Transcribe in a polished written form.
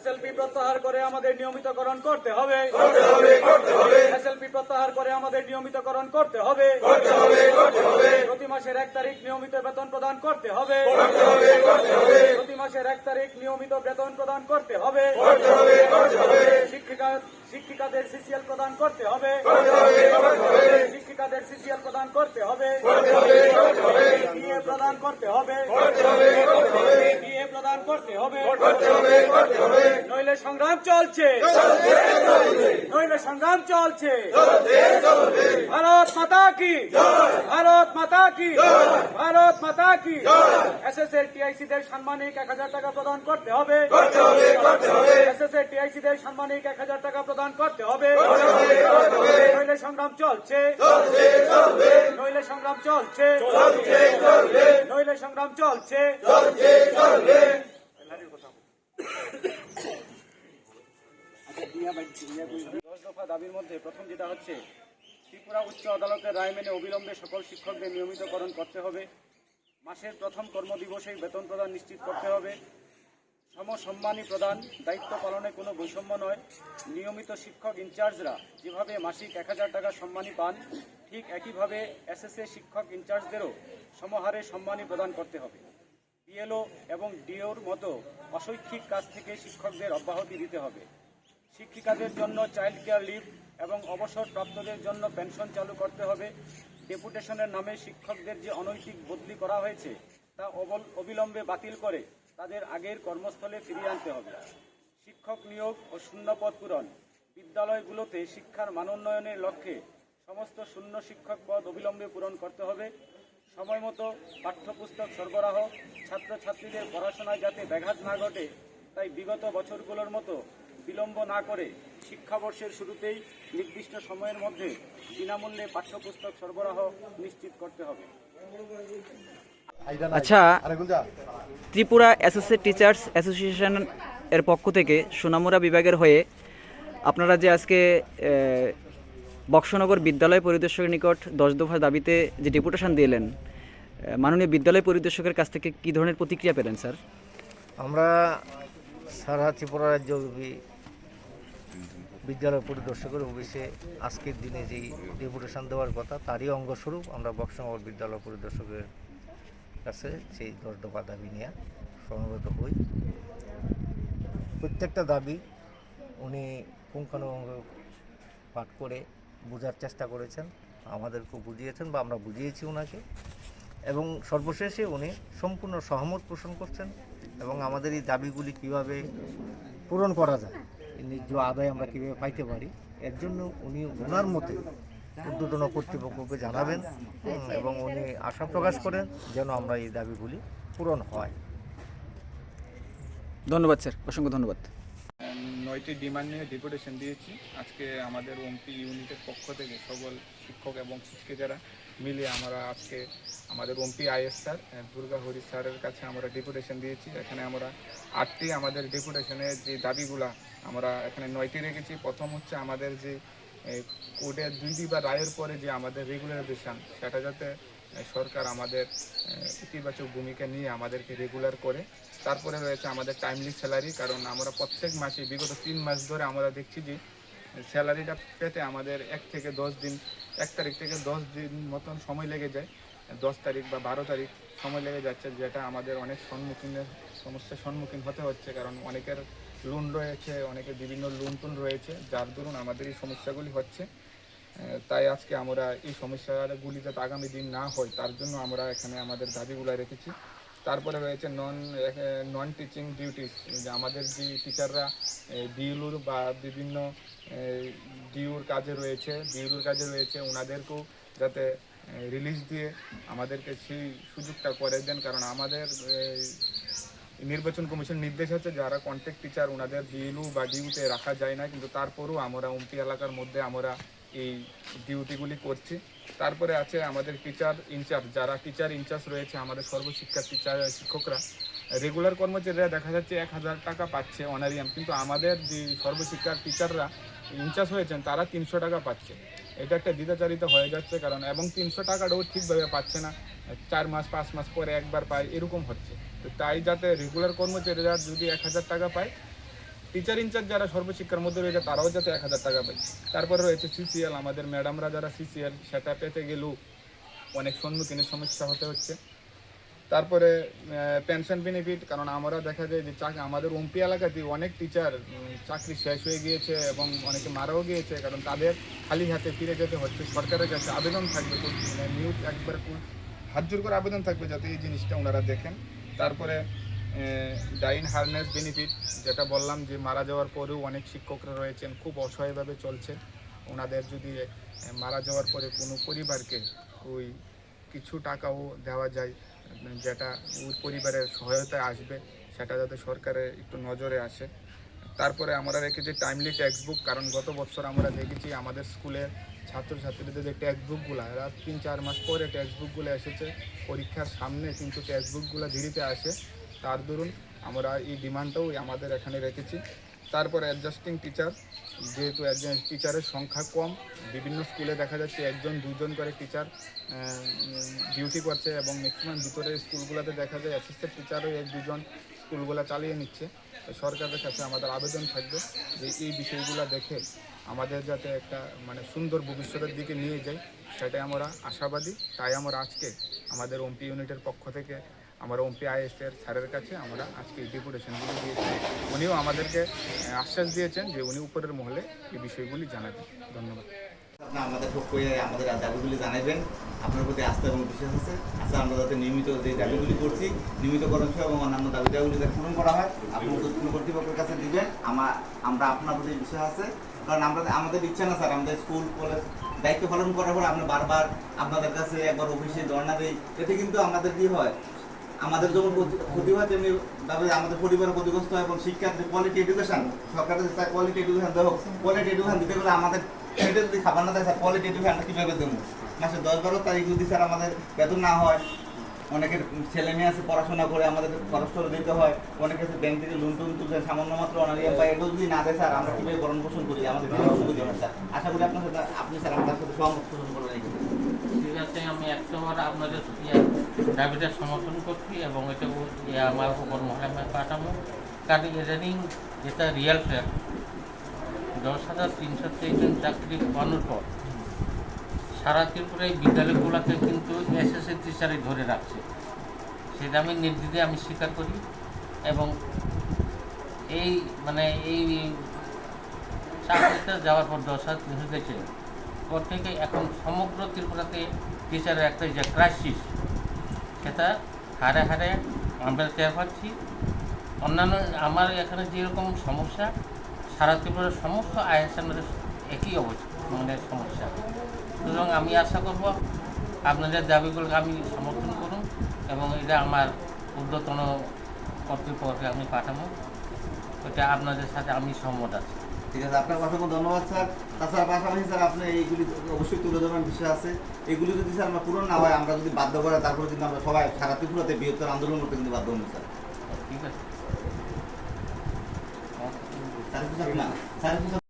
SLP প্রত্যাহার করে আমাদের নিয়মিতকরণ করতে হবে। এসএলপি প্রত্যাহার করে আমাদের নিয়মিতকরণ করতে হবে। প্রতি মাসের 1 তারিখ নিয়মিত বেতন প্রদান করতে হবে। প্রতি মাসের 1 তারিখ নিয়মিত বেতন প্রদান করতে হবে। শিক্ষিকাদের সিসিএল প্রদান করতে হবে। শিক্ষিকাদের সিসিএল প্রদান করতে হবে। ডিএ প্রদান করতে হবে। ডিএ প্রদান করতে হবে। নইলে সংগ্রাম চলছে। নইলে সংগ্রাম চলছে। ভারত মাতা কি, ভারত মাতা কি, ভারত মাতা কি। এসএসএ টিআইসিদের সাম্মানিক 1000 টাকা প্রদান করতে হবে। এসএসএ টিআইসিদের সাম্মানিক 1000 টাকা প্রদান করতে হবে। নইলে সংগ্রাম চলছে। নইলে সংগ্রাম চলছে। নইলে সংগ্রাম চলছে। 10 দফা দাবির মধ্যে প্রথম যেটা হচ্ছে, ত্রিপুরা উচ্চ আদালতের রায় মেনে অবিলম্বে সকল শিক্ষকদের নিয়মিতকরণ করতে হবে। মাসের প্রথম কর্মদিবসেই বেতন প্রদান নিশ্চিত করতে হবে। সমসম্মানী প্রদান, দায়িত্ব পালনে কোনো বৈষম্য নয়। নিয়মিত শিক্ষক ইনচার্জরা যেভাবে মাসিক 1000 টাকা সম্মানী পান, ঠিক একইভাবে এসএসএ শিক্ষক ইনচার্জদেরও সমহারে সম্মানী প্রদান করতে হবে। বিএলও এবং ডিওর মতো অশৈক্ষিক কাজ থেকে শিক্ষকদের অব্যাহতি দিতে হবে। শিক্ষিকাদের জন্য চাইল্ড কেয়ার লিভ এবং অবসরপ্রাপ্তদের জন্য পেনশন চালু করতে হবে। ডেপুটেশনের নামে শিক্ষকদের যে অনৈতিক বদলি করা হয়েছে তা অবিলম্বে বাতিল করে তাদের আগের কর্মস্থলে ফিরিয়ে আনতে হবে। শিক্ষক নিয়োগ ও শূন্যপদ পূরণ, বিদ্যালয়গুলোতে শিক্ষার মানোন্নয়নের লক্ষ্যে সমস্ত শূন্য শিক্ষক পদ অবিলম্বে পূরণ করতে হবে। সময়মতো পাঠ্যপুস্তক সরবরাহ, ছাত্রছাত্রীদের পড়াশোনায় যাতে ব্যাঘাত না ঘটে তাই বিগত বছরগুলোর মতো বিলম্ব না করে শিক্ষাবর্ষের শুরুতেই নির্দিষ্ট সময়ের মধ্যে বিনামূল্যে পাঠ্যপুস্তক সরবরাহ নিশ্চিত করতে হবে। আচ্ছা, ত্রিপুরা এসএসএ টিচার্স অ্যাসোসিয়েশন এর পক্ষ থেকে সোনামুড়া বিভাগের হয়ে আপনারা যে আজকে বক্সনগর বিদ্যালয় পরিদর্শকের নিকট 10 দফা দাবিতে যে ডেপুটেশন দিলেন, মাননীয় বিদ্যালয় পরিদর্শকের কাছ থেকে কী ধরনের প্রতিক্রিয়া পেলেন স্যার? আমরা সারা ত্রিপুরা রাজ্য বিদ্যালয় পরিদর্শকের অফিসে আজকের দিনে যেই ডেপুটেশন দেওয়ার কথা তারই অঙ্গস্বরূপ আমরা বক্সনগর বিদ্যালয় পরিদর্শকের কাছে সেই 10 দফা দাবি নিয়ে সমবেত হই। প্রত্যেকটা দাবি উনি পুঙ্খানুপুঙ্খ পাঠ করে বোঝার চেষ্টা করেছেন, আমাদেরকেও বুঝিয়েছেন বা আমরা বুঝিয়েছি ওনাকে, এবং সর্বশেষে উনি সম্পূর্ণ সহমত পোষণ করছেন এবং আমাদের এই দাবিগুলি কীভাবে পূরণ করা যায়, ন্যায্য আদায় আমরা কীভাবে পাইতে পারি, এর জন্য উনি ওনার মতে ঊর্ধ্বতন কর্তৃপক্ষকে জানাবেন এবং উনি আশা প্রকাশ করেন যেন আমরা এই দাবিগুলি পূরণ হয়। ধন্যবাদ স্যার, অসংখ্য ধন্যবাদ। 9টি ডিমান্ড নিয়ে ডেপুটেশন দিয়েছি। আজকে আমাদের ওমপি ইউনিটের পক্ষ থেকে সকল শিক্ষক এবং শিক্ষিকারা মিলে আমরা আজকে আমাদের ওমপি আইএস স্যার দুর্গা হরি স্যারের কাছে আমরা ডেপুটেশন দিয়েছি। এখানে আমরা 8টি আমাদের ডেপুটেশনের যে দাবিগুলা আমরা এখানে 9টি রেখেছি। প্রথম হচ্ছে আমাদের যে কোর্টের 2টি বা রায়ের পরে যে আমাদের রেগুলারাইজেশন, সেটা যাতে সরকার আমাদের ইতিবাচক ভূমিকা নিয়ে আমাদেরকে রেগুলার করে। তারপরে রয়েছে আমাদের টাইমলি স্যালারি, কারণ আমরা প্রত্যেক মাসে বিগত 3 মাস ধরে আমরা দেখছি যে স্যালারিটা পেতে আমাদের 1 থেকে 10 দিন, 1 তারিখ থেকে 10 দিন মতন সময় লেগে যায়। 10 তারিখ বা 12 তারিখ সময় লেগে যাচ্ছে, যেটা আমাদের অনেক সমস্যার সম্মুখীন হতে হচ্ছে, কারণ অনেকের লোন রয়েছে, অনেকের বিভিন্ন লোন টোন রয়েছে, যার দরুন আমাদের এই সমস্যাগুলি হচ্ছে। তাই আজকে আমরা এই সমস্যাগুলি যাতে আগামী দিন না হয় তার জন্য আমরা এখানে আমাদের দাবিগুলো রেখেছি। তারপরে রয়েছে নন টিচিং ডিউটিস, যে আমাদের যে টিচাররা বিএলওর বা বিভিন্ন ডিউর কাজে রয়েছে ওনাদেরকেও যাতে রিলিজ দিয়ে আমাদেরকে সেই সুযোগটা করে দেন, কারণ আমাদের নির্বাচন কমিশন নির্দেশ আছে যারা কন্ট্রাক্ট টিচার ওনাদের বিএলও বা ডিউতে রাখা যায় না, কিন্তু তারপরেও আমরা ওমপি এলাকার মধ্যে আমরা এই ডিউটিগুলি করছি। তারপরে আছে আমাদের টিচার ইনচার্জ, যারা টিচার ইনচার্জ রয়েছে আমাদের সর্বশিক্ষার শিক্ষকরা, রেগুলার কর্মচারীরা দেখা যাচ্ছে 1000 টাকা পাচ্ছে অনারিয়াম, কিন্তু আমাদের যে সর্বশিক্ষার টিচাররা ইনচার্জ হয়েছেন তারা 300 টাকা পাচ্ছে। এটা একটা দ্বিধাচারিত হয়ে যাচ্ছে, কারণ এবং 300 টাকাটাও ঠিকভাবে পাচ্ছে না, 4 মাস 5 মাস পরে একবার পায়, এরকম হচ্ছে। তো তাই যাতে রেগুলার কর্মচারীরা যদি 1000 টাকা পায় টিচার ইনচার্জ যারা সর্বশিক্ষার মধ্যে রয়েছে তারাও যাতে 1000 টাকা পায়। তারপরে রয়েছে সিসিএল, আমাদের ম্যাডামরা যারা সিসিএল সেটা পেতে গেলেও অনেক সম্মুখীনের সমস্যা হতে হচ্ছে। তারপরে পেনশন বেনিফিট, কারণ আমরা দেখা যায় যে আমাদের ওমপি এলাকাতে অনেক টিচার চাকরি শেষ হয়ে গিয়েছে এবং অনেকে মারাও গিয়েছে, কারণ তাদের খালি হাতে ফিরে যেতে হচ্ছে। সরকারের কাছে আবেদন থাকবে, নিউজ একবার হাত জোর করে আবেদন থাকবে যাতে এই জিনিসটা ওনারা দেখেন। তারপরে ডাইন হারনেস বেনিফিট, যেটা বললাম যে মারা যাওয়ার পরেও অনেক শিক্ষকরা রয়েছেন খুব অসহায়ভাবে চলছে। ওনাদের যদি মারা যাওয়ার পরে কোনো পরিবারকে ওই কিছু টাকাও দেওয়া যায় যেটা ওই পরিবারের সহায়তায় আসবে, সেটা যাতে সরকারের একটু নজরে আসে। তারপরে আমরা রেখেছি টাইমলি টেক্সট বুক, কারণ গত বছর আমরা দেখেছি আমাদের স্কুলের ছাত্রছাত্রীদের যে টেক্সট বুকগুলো এরা 3-4 মাস পরে টেক্সট বুকগুলো এসেছে, পরীক্ষার সামনে কিন্তু টেক্সট বুকগুলো দেরিতে আসে। তার দরুন আমরা এই ডিমান্ডটাও আমাদের এখানে রেখেছি। তারপরে অ্যাডজাস্টিং টিচার, যেহেতু একজন টিচারের সংখ্যা কম, বিভিন্ন স্কুলে দেখা যাচ্ছে 1-2 করে টিচার ডিউটি করছে এবং ম্যাক্সিমাম ভিতরের স্কুলগুলোতে দেখা যায় অ্যাসিস্ট্যান্ট টিচারও 1-2 স্কুলগুলো চালিয়ে নিচ্ছে। তো সরকারের কাছে আমাদের আবেদন থাকবে যে এই বিষয়গুলো দেখে আমাদের যাতে একটা মানে সুন্দর ভবিষ্যতের দিকে নিয়ে যায়, সেটাই আমরা আশাবাদী। তাই আমরা আজকে আমাদের ওমপি ইউনিটের পক্ষ থেকে আমরা ওমপি আইএসের স্যারের কাছে আমরা আজকে এই ডেপুটেশনগুলি দিয়েছি। উনিও আমাদেরকে আশ্বাস দিয়েছেন যে উনি উপরের মহলে এই বিষয়গুলি জানাবেন। ধন্যবাদ। আপনি আমাদের পক্ষে আমাদের দাবিগুলি জানাবেন, আপনার প্রতি আস্থা এবং বিশ্বাস আছে। আচ্ছা, আমরা যাতে নিয়মিত যে দাবিগুলি করছি, নিয়মিতকরণ সহ এবং অন্যান্য দাবিগুলি যাতে পূরণ করা হয়, আপনি উদ্যোগ কর্তৃপক্ষের কাছে দিবেন। আমরা আপনার প্রতি বিশ্বাস আছে, কারণ আমাদের ইচ্ছা না স্যার, আমাদের স্কুল কলেজ দায়িত্ব পালন করার পর আমরা বারবার আপনাদের কাছে একবার অফিসে ধর্ণা দিই। এতে কিন্তু আমাদের কী হয়, আমাদের যেমন ক্ষতি হয় তেমনি আমাদের পরিবারের ক্ষতিগ্রস্ত হয় এবং শিক্ষার যে কোয়ালিটি এডুকেশন, সরকারের চাই কোয়ালিটি এডুকেশন দেবো। কোয়ালিটি এডুকেশন দিতে গেলে আমাদের পেটে যদি খাবার না দেয় স্যার, কোয়ালিটি এডুকেশন কীভাবে দেবো? মাসে 10-12 তারিখ যদি স্যার আমাদের বেতন না হয়, অনেকের ছেলে মেয়ে আছে পড়াশোনা করে আমাদের খরচ করে দিতে হয়, অনেকে ব্যাংক থেকে লোন টোন তুলছে সামান্য মাত্র অনারিয়াম পাই, এগুলো যদি না দেয় স্যার আমরা কীভাবে ভরণ পোষণ করি? আমাদের সুবিধা হয় স্যার। আশা করি আপনার সাথে আপনি স্যার আমাদের সাথে সহমত পোষণ করবেন। ঠিক আছে, আমি 100বার আপনাদের দাবিটা সমর্থন করছি এবং এটা আমার উপর মহলায় পাঠাবো। কারণ ইদানিং যেটা রিয়েল ফ্যাক্ট, 10,323 জন চাকরি পাওয়ানোর পর সারা ত্রিপুরায় বিদ্যালয়গুলোকে কিন্তু এসএসসি টিচারই ধরে রাখছে, সেটা আমি নির্দ্বিধে আমি স্বীকার করি। এবং এই চাকরিতে যাওয়ার পর 10,323 পর থেকে এখন সমগ্র ত্রিপুরাতে টিচারের একটা যে ক্রাইসিস, সেটা হারে হারে আমরা টের পাচ্ছি। অন্যান্য আমার এখানে যেরকম সমস্যা, সারা ত্রিপুরার সমস্ত আইএসএমের একই অবস্থা সমস্যা। সুতরাং আমি আশা করব আপনাদের দাবিগুলোকে আমি সমর্থন করুন এবং এটা আমার ঊর্ধ্বতন কর্তৃপক্ষকে আমি পাঠাবো। এটা আপনাদের সাথে আমি সহমত আছি। ঠিক আছে, আপনার অসংখ্য ধন্যবাদ স্যার। তাছাড়া পাশাপাশি স্যার আপনি এইগুলি অবশ্যই তুলে ধরবেন, বিষয় আছে। এগুলি যদি স্যার আমরা পূরণ না হয়, আমরা যদি বাধ্য করে তারপরে কিন্তু আমরা সবাই সারা ত্রিপুরাতে বৃহত্তর আন্দোলন করতে কিন্তু বাধ্য হব স্যার। ঠিক আছে। স্যার